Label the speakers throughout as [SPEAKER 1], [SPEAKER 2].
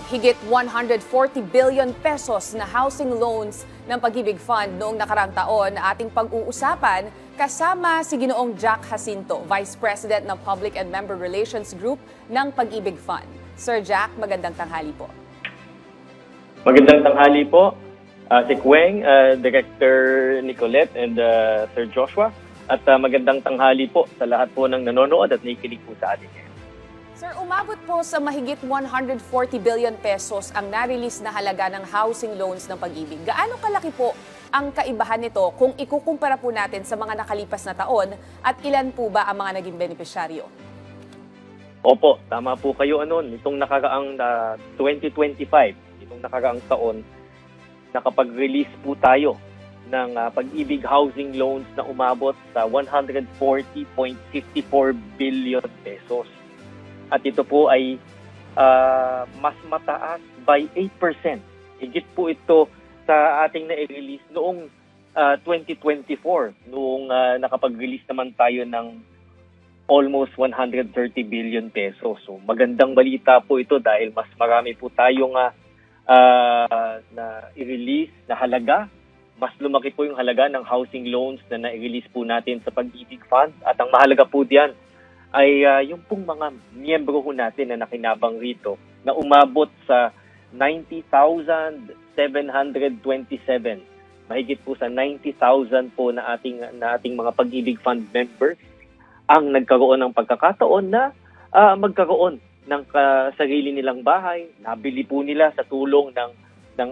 [SPEAKER 1] higit 140 billion pesos na housing loans ng Pag-ibig Fund noong nakaraang taon na ating pag-uusapan kasama si Ginoong Jack Jacinto, Vice President ng Public and Member Relations Group ng Pag-ibig Fund. Sir Jack, magandang tanghali po.
[SPEAKER 2] Magandang tanghali po, si Kuweng, Director Nicolette, and Sir Joshua. At magandang tanghali po sa lahat po ng nanonood at nakikinig po sa atin ngayon.
[SPEAKER 1] Sir, umabot po sa mahigit 140 billion pesos ang na-release na halaga ng housing loans ng Pag-ibig. Gaano kalaki po ang kaibahan nito kung ikukumpara po natin sa mga nakalipas na taon at ilan po ba ang mga naging benepisyaryo?
[SPEAKER 2] Opo, tama po kayo. Nitong nakaraang 2025, itong nakaraang taon, nakapag-release po tayo ng Pag-ibig housing loans na umabot sa 140.54 billion pesos. At ito po ay mas mataas by 8%. Higit po ito sa ating na-release noong 2024, noong nakapag-release naman tayo ng almost 130 billion pesos. So magandang balita po ito dahil mas marami po tayong na i-release na halaga. Mas lumaki po yung halaga ng housing loans na na-release po natin sa Pag-ibig Fund. At ang mahalaga po diyan ay yung pong mga miyembro ho natin na nakinabang rito na umabot sa 90,727. Mahigit po sa 90,000 po na ating mga Pag-ibig Fund members ang nagkaroon ng pagkakataon na magkaroon ng sarili nilang bahay. Nabili po nila sa tulong ng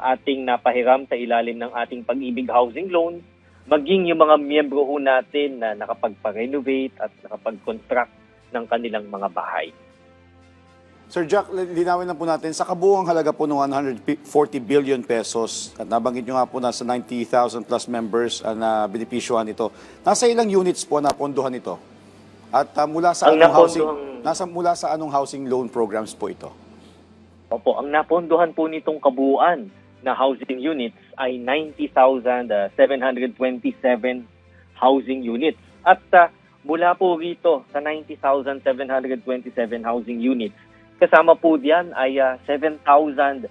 [SPEAKER 2] ating napahiram sa ilalim ng ating Pag-ibig housing loan, maging yung mga miyembro ho natin na nakapagpa-renovate at nakapag-construct ng kanilang mga bahay.
[SPEAKER 3] Sir Jack, linawin na po natin, sa kabuuang halaga po ng 140 billion pesos, at nabanggit nyo nga po na sa 90,000 plus members na benepisyohan ito, nasa ilang units po napondohan ito? At mula sa anong housing loan programs po ito?
[SPEAKER 2] Opo, ang napondohan po nitong kabuuan na housing units ay 90,727 housing units. At mula po rito sa 90,727 housing units, kasama po diyan ay 7,056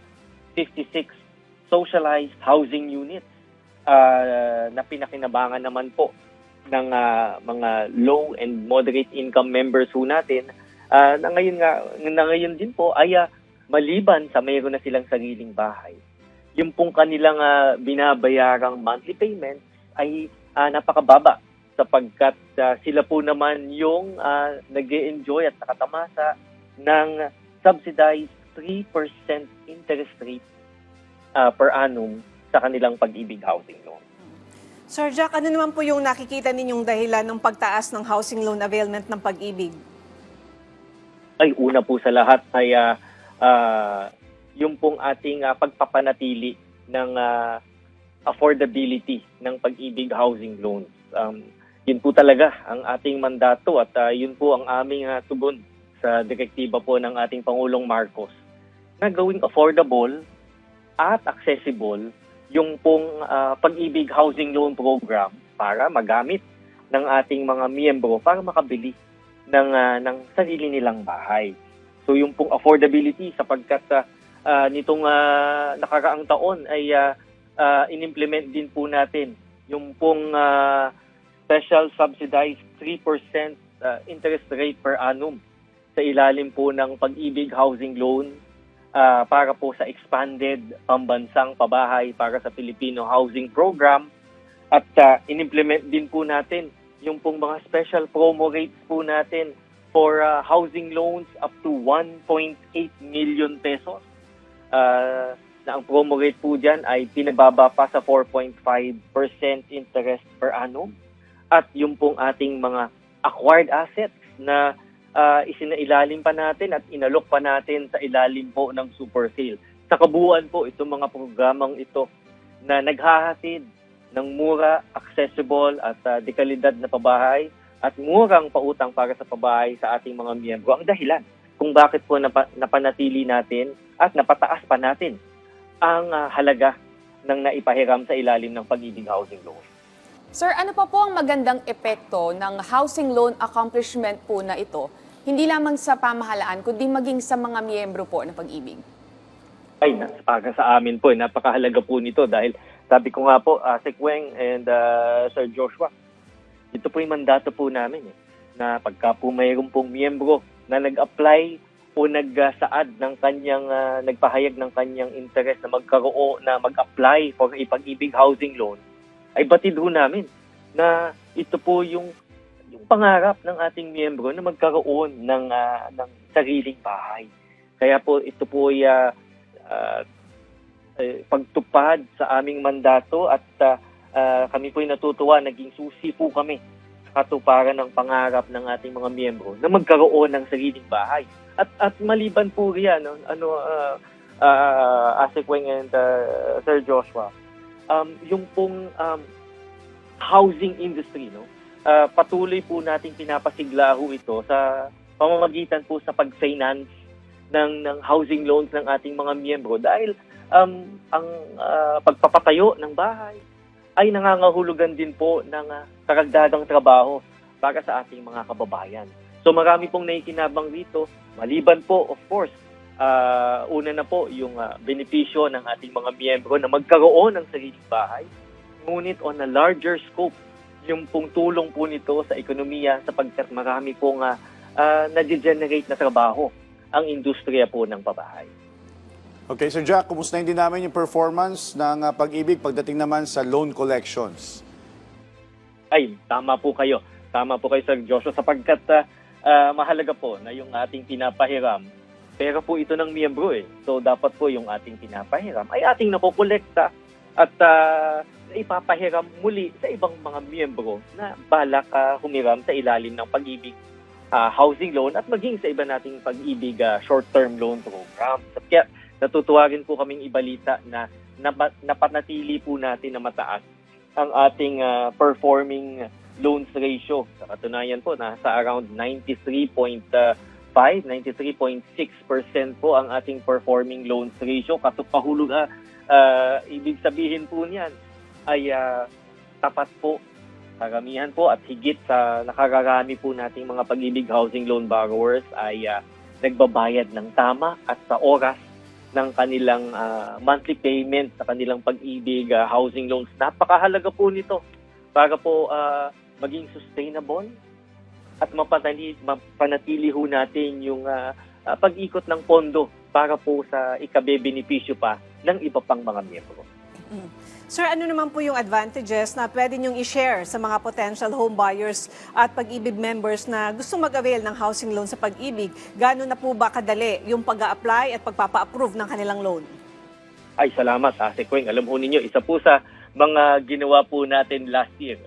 [SPEAKER 2] socialized housing units na pinakinabangan naman po ng mga low and moderate income members ho natin na ngayon din po ay maliban sa mayroon na silang sariling bahay. Yung pong kanilang binabayarang monthly payments ay napakababa sapagkat sila po naman yung nag-e-enjoy at nakatamasa ng subsidized 3% interest rate per annum sa kanilang Pag-ibig housing loan.
[SPEAKER 4] Sir Jack, ano naman po yung nakikita ninyong dahilan ng pagtaas ng housing loan availment ng Pag-ibig?
[SPEAKER 2] Ay, una po sa lahat ay yung pong ating pagpapanatili ng affordability ng Pag-ibig housing loans. Yun po talaga ang ating mandato at yun po ang aming tugon sa direktiba po ng ating Pangulong Marcos na gawing affordable at accessible yung pong Pag-ibig housing loan program para magamit ng ating mga miyembro para makabili ng sarili nilang bahay. So yung pong affordability sapagkat nitong nakaraang taon ay in-implement din po natin yung pong special subsidized 3% interest rate per annum sa ilalim po ng Pag-ibig housing loan para po sa expanded pambansang pabahay para sa Filipino Housing Program. At in-implement din po natin yung pong mga special promo rates po natin for housing loans up to 1.8 million pesos. Na ang promo rate po dyan ay pinababa pa sa 4.5% interest per annum. At yung pong ating mga acquired assets na isinailalim pa natin at inalok pa natin sa ilalim po ng super sale. Sa kabuuan po, itong mga programang ito na naghahatid ng mura, accessible at dekalidad na pabahay at murang pautang para sa pabahay sa ating mga miyembro ang dahilan kung bakit po napanatili natin at napataas pa natin ang halaga ng naipahiram sa ilalim ng Pag-ibig housing loan.
[SPEAKER 1] Sir, ano pa po ang magandang epekto ng housing loan accomplishment po na ito, hindi lamang sa pamahalaan, kundi maging sa mga miyembro po ng Pag-ibig?
[SPEAKER 2] Ay, para sa amin po, napakahalaga po nito dahil sabi ko nga po, Sec Weng and Sir Joshua, ito po yung mandato po namin na pagka po mayroon pong miyembro na nag-apply o nagsaad ng kanyang, nagpahayag ng kanyang interest na magkaroon, na mag-apply for a Pag-ibig housing loan, ay batid ho namin na ito po yung pangarap ng ating miyembro na magkaroon ng sariling bahay. Kaya po ito po ay pagtupad sa aming mandato at kami po ay natutuwa, naging susi po kami sa katuparan ng pangarap ng ating mga miyembro na magkaroon ng sariling bahay. At maliban po riyan, Asik Weng and Sir Joshua, yung pong housing industry, patuloy po nating pinapasigla ho ito sa pamamagitan po sa pag-finance ng housing loans ng ating mga miyembro dahil ang pagpapatayo ng bahay ay nangangahulugan din po ng karagdagang trabaho para sa ating mga kababayan. So marami pong naikinabang dito, maliban po of course, una na po yung benepisyo ng ating mga miyembro na magkaroon ng sariling bahay, ngunit on a larger scope, yung pong tulong po nito sa ekonomiya sapagkat marami pong na-generate na trabaho ang industriya po ng pabahay.
[SPEAKER 3] Okay, Sir Jack, kumusta din namin yung performance ng Pag-ibig pagdating naman sa loan collections?
[SPEAKER 2] Ay, tama po kayo. Tama po kayo, Sir Joshua, sapagkat mahalaga po na yung ating pinapahiram, pero po ito ng miyembro So, dapat po yung ating pinapahiram ay ating nakukolekta at ipapahiram muli sa ibang mga miyembro na balak humiram sa ilalim ng Pag-ibig housing loan at maging sa iba nating Pag-ibig short-term loan program. Kaya natutuwa rin po kaming ibalita na napanatili po natin na mataas ang ating performing loans ratio. Sa katunayan po, nasa around 93.5, 93.6% po ang ating performing loans ratio. Katupahulog, ibig sabihin po niyan ay tapat po, karamihan po at higit sa nakararami po nating mga Pag-ibig housing loan borrowers ay nagbabayad ng tama at sa oras ng kanilang monthly payment sa kanilang Pag-ibig housing loans. Napakahalaga po nito para po maging sustainable at mapanatili ho natin yung pag-ikot ng pondo para po sa ikabebenepisyo pa ng iba pang mga miyembro.
[SPEAKER 4] Sir, ano naman po yung advantages na pwede niyong i-share sa mga potential home buyers at Pag-ibig members na gusto mag-avail ng housing loan sa Pag-ibig? Gano'n na po ba kadali yung pag-a-apply at pagpapa-approve ng kanilang loan?
[SPEAKER 2] Ay, salamat, Asik Weng. Alam po ninyo, isa po sa mga ginawa po natin last year,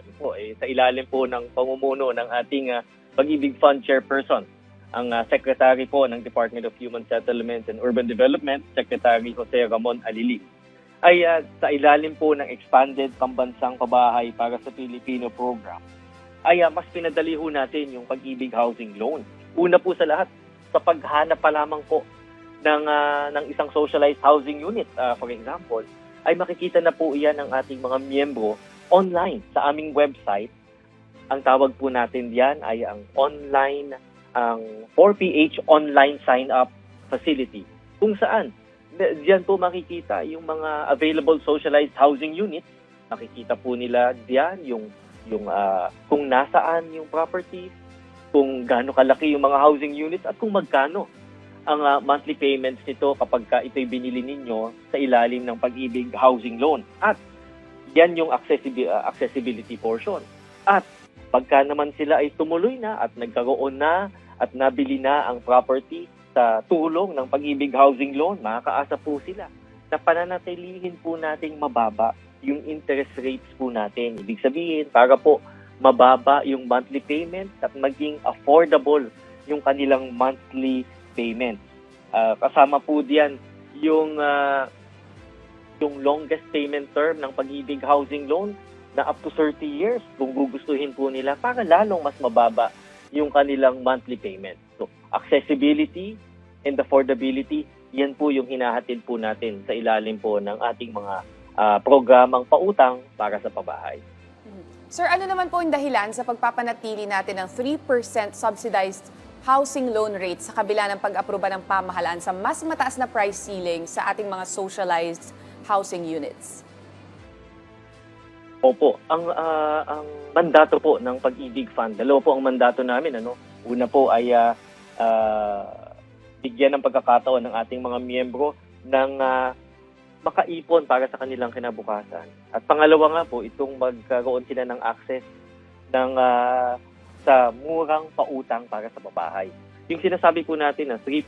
[SPEAKER 2] sa ilalim po ng pamumuno ng ating Pag-ibig Fund Chairperson, ang Secretary po ng Department of Human Settlements and Urban Development, Secretary Jose Ramon Alilig, ay sa ilalim po ng Expanded Pambansang Pabahay para sa Pilipino program, ay mas pinadali ho natin yung Pag-ibig housing loan. Una po sa lahat, sa paghanap pa lamang po ng isang socialized housing unit, for example, ay makikita na po iyan ng ating mga miyembro online sa aming website. Ang tawag po natin diyan ay ang 4PH online sign-up facility, kung saan diyan po makikita yung mga available socialized housing units. Makikita po nila diyan yung kung nasaan yung property, kung gaano kalaki yung mga housing units at kung magkano ang monthly payments nito kapag ito'y binili ninyo sa ilalim ng Pag-ibig housing loan. At yan yung accessibility portion. At pagka naman sila ay tumuloy na at nagkaroon na at nabili na ang property sa tulong ng Pag-ibig housing loan, makakaasa po sila na pananatilihin po nating mababa yung interest rates po natin. Ibig sabihin, para po mababa yung monthly payment at maging affordable yung kanilang monthly payment. Kasama po diyan yung longest payment term ng Pag-ibig housing loan na up to 30 years kung gugustuhin po nila para lalong mas mababa yung kanilang monthly payment. So, accessibility and affordability, yan po yung hinahatid po natin sa ilalim po ng ating mga programang pautang para sa pabahay.
[SPEAKER 1] Sir, ano naman po yung dahilan sa pagpapanatili natin ng 3% subsidized housing loan rates sa kabila ng pag-aproba ng pamahalaan sa mas mataas na price ceiling sa ating mga socialized housing units?
[SPEAKER 2] Opo, ang mandato po ng Pag-ibig Fund, dalawa po ang mandato namin. Una po ay bigyan ng pagkakataon ng ating mga miyembro ng makaipon para sa kanilang kinabukasan. At pangalawa nga po, itong magkaroon sila ng access ng sa murang pautang para sa babahay. Yung sinasabi po natin na 3%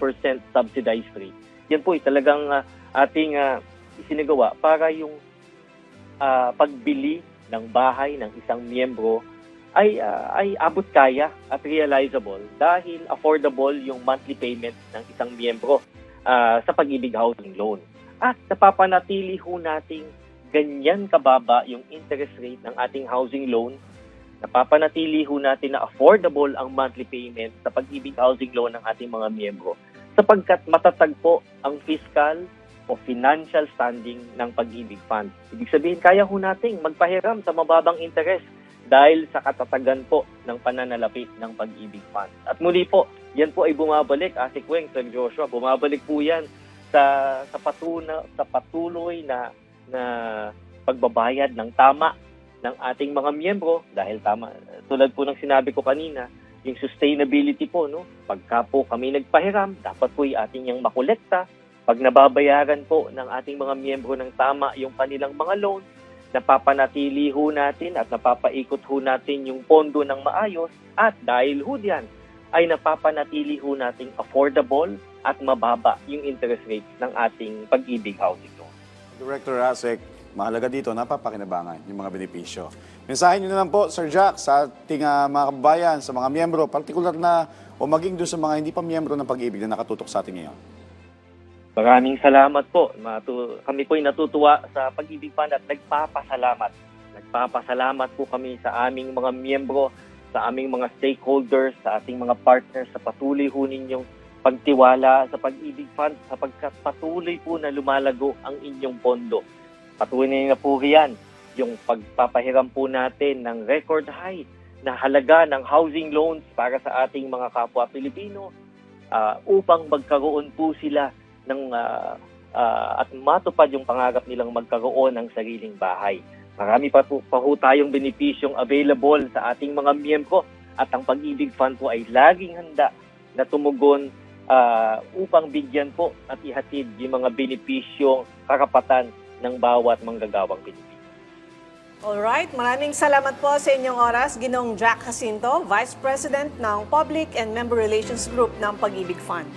[SPEAKER 2] subsidized rate, yan po talagang ating isinagawa para yung pagbili ng bahay ng isang miyembro ay abot kaya at realizable dahil affordable yung monthly payment ng isang miyembro sa Pag-ibig Housing Loan. At napapanatili ho nating ganyan kababa yung interest rate ng ating housing loan. Napapanatili ho natin na affordable ang monthly payment sa Pag-ibig Housing Loan ng ating mga miyembro sapagkat matatag po ang fiscal o financial standing ng Pag-ibig Fund. Ibig sabihin, kaya ho nating magpahiram sa mababang interest dahil sa katatagan po ng pananalapi ng Pag-ibig Fund. At muli po, yan po ay bumabalik, Ate Kweng, Sir Joshua, bumabalik po yan sa patuloy na pagbabayad ng tama ng ating mga miyembro dahil tama, tulad po ng sinabi ko kanina, yung sustainability po, pagka po kami nagpahiram, dapat po yung ating yung makolekta. Pag nababayaran po ng ating mga miyembro ng tama yung kanilang mga loan, napapanatili ho natin at napapaikot ho natin yung pondo ng maayos at dahil ho diyan ay napapanatili ho nating affordable at mababa yung interest rates ng ating Pag-ibig Housing Loan.
[SPEAKER 3] Director Rasek, mahalaga dito, napapakinabangan yung mga benepisyo. Mensahe nyo na lang po, Sir Jack, sa ating mga kababayan, sa mga miyembro, partikular na o maging doon sa mga hindi pa miyembro ng Pag-ibig na nakatutok sa atin ngayon.
[SPEAKER 2] Maraming salamat po. Kami po ay natutuwa sa Pag-ibig Fund at nagpapasalamat. Nagpapasalamat po kami sa aming mga miyembro, sa aming mga stakeholders, sa ating mga partners sa patuloy ho ninyong pagtiwala sa Pag-ibig Fund sapagkat patuloy po na lumalago ang inyong pondo. Patuloy na po riyan yung pagpapahiram po natin ng record high na halaga ng housing loans para sa ating mga kapwa Pilipino upang magkaroon po sila ng at matupad yung pangarap nilang magkaroon ng sariling bahay. Marami pa ho tayong benepisyong available sa ating mga miyembro at ang Pag-ibig Fund po ay laging handa na tumugon upang bigyan po at ihatid yung mga benepisyong karapatan ng bawat manggagawang Pilipino.
[SPEAKER 4] Alright, maraming salamat po sa inyong oras, Ginoong Jack Jacinto, Vice President ng Public and Member Relations Group ng Pag-ibig Fund.